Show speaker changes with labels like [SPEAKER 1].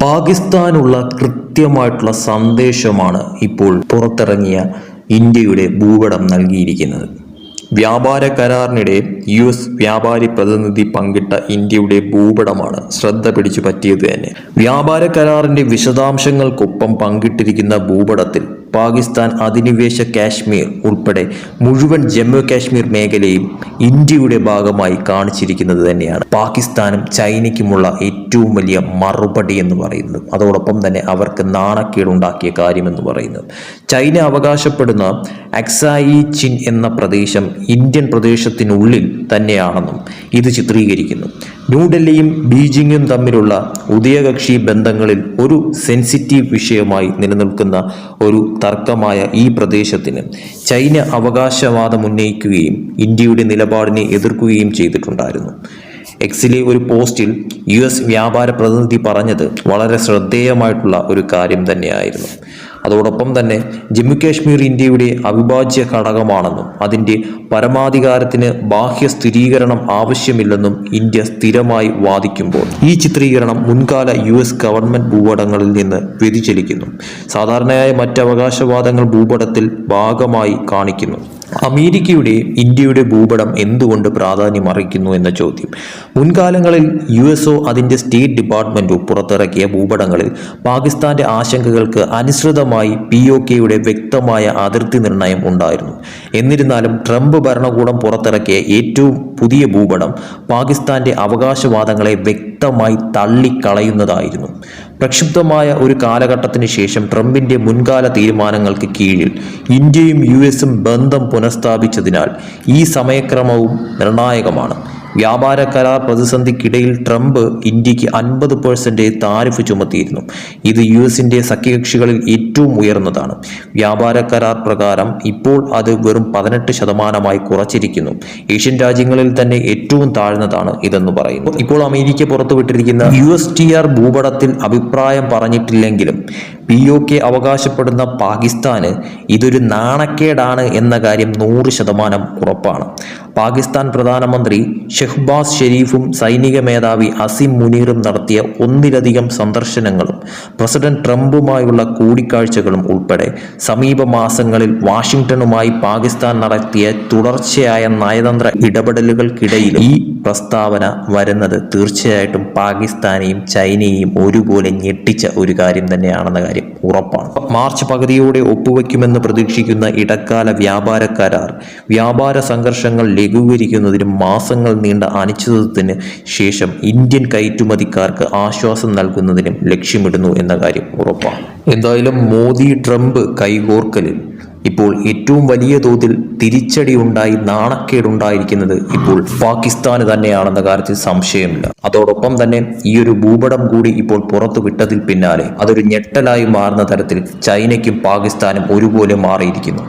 [SPEAKER 1] പാകിസ്ഥാനുള്ള കൃത്യമായിട്ടുള്ള സന്ദേശമാണ് ഇപ്പോൾ പുറത്തിറങ്ങിയ ഇന്ത്യയുടെ ഭൂപടം നൽകിയിരിക്കുന്നത്. വ്യാപാര കരാറിനിടെ US വ്യാപാരി പ്രതിനിധി പങ്കിട്ട ഇന്ത്യയുടെ ഭൂപടമാണ് ശ്രദ്ധ പിടിച്ചു പറ്റിയത് തന്നെ. വ്യാപാര കരാറിന്റെ വിശദാംശങ്ങൾക്കൊപ്പം പങ്കിട്ടിരിക്കുന്ന ഭൂപടത്തിൽ പാകിസ്ഥാൻ അധിനിവേശ കാശ്മീർ ഉൾപ്പെടെ മുഴുവൻ ജമ്മു കാശ്മീർ മേഖലയും ഇന്ത്യയുടെ ഭാഗമായി കാണിച്ചിരിക്കുന്നത് തന്നെയാണ് പാകിസ്ഥാനും ചൈനയ്ക്കുമുള്ള ഏറ്റവും വലിയ മറുപടി എന്ന് പറയുന്നത്. അതോടൊപ്പം തന്നെ അവർക്ക് നാണക്കേടുണ്ടാക്കിയ കാര്യമെന്ന് പറയുന്നത് ചൈന അവകാശപ്പെടുന്ന അക്സായി ചിൻ എന്ന പ്രദേശം ഇന്ത്യൻ പ്രദേശത്തിനുള്ളിൽ തന്നെയാണെന്നും ഇത് ചിത്രീകരിക്കുന്നു. ന്യൂഡൽഹിയും ബീജിംഗും തമ്മിലുള്ള ഉഭയകക്ഷി ബന്ധങ്ങളിൽ ഒരു സെൻസിറ്റീവ് വിഷയമായി നിലനിൽക്കുന്ന ഒരു തർക്കമായ ഈ പ്രദേശത്തിന് ചൈന അവകാശവാദം ഉന്നയിക്കുകയും ഇന്ത്യയുടെ നിലപാടിനെ എതിർക്കുകയും ചെയ്തിട്ടുണ്ടായിരുന്നു. എക്സിലെ ഒരു പോസ്റ്റിൽ US വ്യാപാര പ്രതിനിധി പറഞ്ഞത് വളരെ ശ്രദ്ധേയമായിട്ടുള്ള ഒരു കാര്യം തന്നെയായിരുന്നു. അതോടൊപ്പം തന്നെ ജമ്മു കാശ്മീർ ഇന്ത്യയുടെ അവിഭാജ്യ ഘടകമാണെന്നും അതിൻ്റെ പരമാധികാരത്തിന് ബാഹ്യ സ്ഥിരീകരണം ആവശ്യമില്ലെന്നും ഇന്ത്യ സ്ഥിരമായി വാദിക്കുമ്പോൾ ഈ ചിത്രീകരണം മുൻകാല US ഗവൺമെന്റ് ഭൂപടങ്ങളിൽ നിന്ന് വ്യതിചലിക്കുന്നു. സാധാരണയായ മറ്റ് അവകാശവാദങ്ങൾ ഭൂപടത്തിൽ ഭാഗമായി കാണിക്കുന്നു. അമേരിക്കയുടെ ഇന്ത്യയുടെ ഭൂപടം എന്തുകൊണ്ട് പ്രാധാന്യം അർഹിക്കുന്നു എന്ന ചോദ്യം. മുൻകാലങ്ങളിൽ USO അതിൻ്റെ സ്റ്റേറ്റ് ഡിപ്പാർട്ട്മെൻറ്റോ പുറത്തിറക്കിയ ഭൂപടങ്ങളിൽ പാകിസ്ഥാന്റെ ആശങ്കകൾക്ക് അനുസൃതമായി POKയുടെ വ്യക്തമായ അതിർത്തി നിർണയം ഉണ്ടായിരുന്നു. എന്നിരുന്നാലും ട്രംപ് ഭരണകൂടം പുറത്തിറക്കിയ ഏറ്റവും പുതിയ ഭൂപടം പാകിസ്ഥാന്റെ അവകാശവാദങ്ങളെ വ്യക്തമായി തള്ളിക്കളയുന്നതായിരുന്നു. പ്രക്ഷുബ്ധമായ ഒരു കാലഘട്ടത്തിന് ശേഷം ട്രംപിന്റെ മുൻകാല തീരുമാനങ്ങൾക്ക് കീഴിൽ ഇന്ത്യയും USഉം ബന്ധം പുനഃസ്ഥാപിച്ചതിനാൽ ഈ സമയക്രമവും നിർണായകമാണ്. വ്യാപാര കരാർ പ്രതിസന്ധിക്കിടയിൽ ട്രംപ് ഇന്ത്യക്ക് 50% താരിഫ് ചുമത്തിയിരുന്നു. ഇത് USന്റെ സഖ്യകക്ഷികളിൽ ഏറ്റവും ഉയർന്നതാണ്. വ്യാപാര കരാർ പ്രകാരം ഇപ്പോൾ അത് വെറും 18% കുറച്ചിരിക്കുന്നു. ഏഷ്യൻ രാജ്യങ്ങളിൽ തന്നെ ഏറ്റവും താഴ്ന്നതാണ് ഇതെന്ന് പറയുന്നു. ഇപ്പോൾ അമേരിക്ക പുറത്തുവിട്ടിരിക്കുന്ന USTR ഭൂപടത്തിൽ അഭിപ്രായം പറഞ്ഞിട്ടില്ലെങ്കിലും POK അവകാശപ്പെടുന്ന പാകിസ്ഥാന് ഇതൊരു നാണക്കേടാണ് എന്ന കാര്യം 100% ഉറപ്പാണ്. പാകിസ്ഥാൻ പ്രധാനമന്ത്രി ഷെഹ്ബാസ് ഷെരീഫും സൈനിക മേധാവി അസിം മുനീറും നടത്തിയ ഒന്നിലധികം സന്ദർശനങ്ങളും പ്രസിഡന്റ് ട്രംപുമായുള്ള കൂടിക്കാഴ്ചകളും ഉൾപ്പെടെ സമീപ മാസങ്ങളിൽ വാഷിംഗ്ടണുമായി പാകിസ്ഥാൻ നടത്തിയ തുടർച്ചയായ നയതന്ത്ര ഇടപെടലുകൾക്കിടയിൽ ഈ പ്രസ്താവന വരുന്നത് തീർച്ചയായിട്ടും പാകിസ്ഥാനെയും ചൈനയെയും ഒരുപോലെ ഞെട്ടിച്ച ഒരു കാര്യം തന്നെയാണെന്ന കാര്യം ഉറപ്പാണ്. മാർച്ച് പകുതിയോടെ ഒപ്പുവെക്കുമെന്ന് പ്രതീക്ഷിക്കുന്ന ഇടക്കാല വ്യാപാര കരാർ വ്യാപാര സംഘർഷങ്ങൾ ലഘൂകരിക്കുന്നതിനും മാസങ്ങൾ നീണ്ട അനിശ്ചിതത്വത്തിന് ശേഷം ഇന്ത്യൻ കയറ്റുമതിക്കാർക്ക് ആശ്വാസം നൽകുന്നതിനും ലക്ഷ്യമിടുന്നു എന്ന കാര്യം ഉറപ്പാണ്. എന്തായാലും മോദി ട്രംപ് കൈകോർക്കലിൽ ഇപ്പോൾ ഏറ്റവും വലിയ തോതിൽ തിരിച്ചടി ഉണ്ടായി നാണക്കേടുണ്ടായിരിക്കുന്നത് ഇപ്പോൾ പാകിസ്ഥാന് തന്നെയാണെന്ന കാര്യത്തിൽ സംശയമില്ല. അതോടൊപ്പം തന്നെ ഈ ഒരു ഭൂപടം കൂടി ഇപ്പോൾ പുറത്തു വിട്ടതിൽ പിന്നാലെ അതൊരു ഞെട്ടലായി മാറുന്ന തരത്തിൽ ചൈനയ്ക്കും പാകിസ്ഥാനും ഒരുപോലെ മാറിയിരിക്കുന്നു.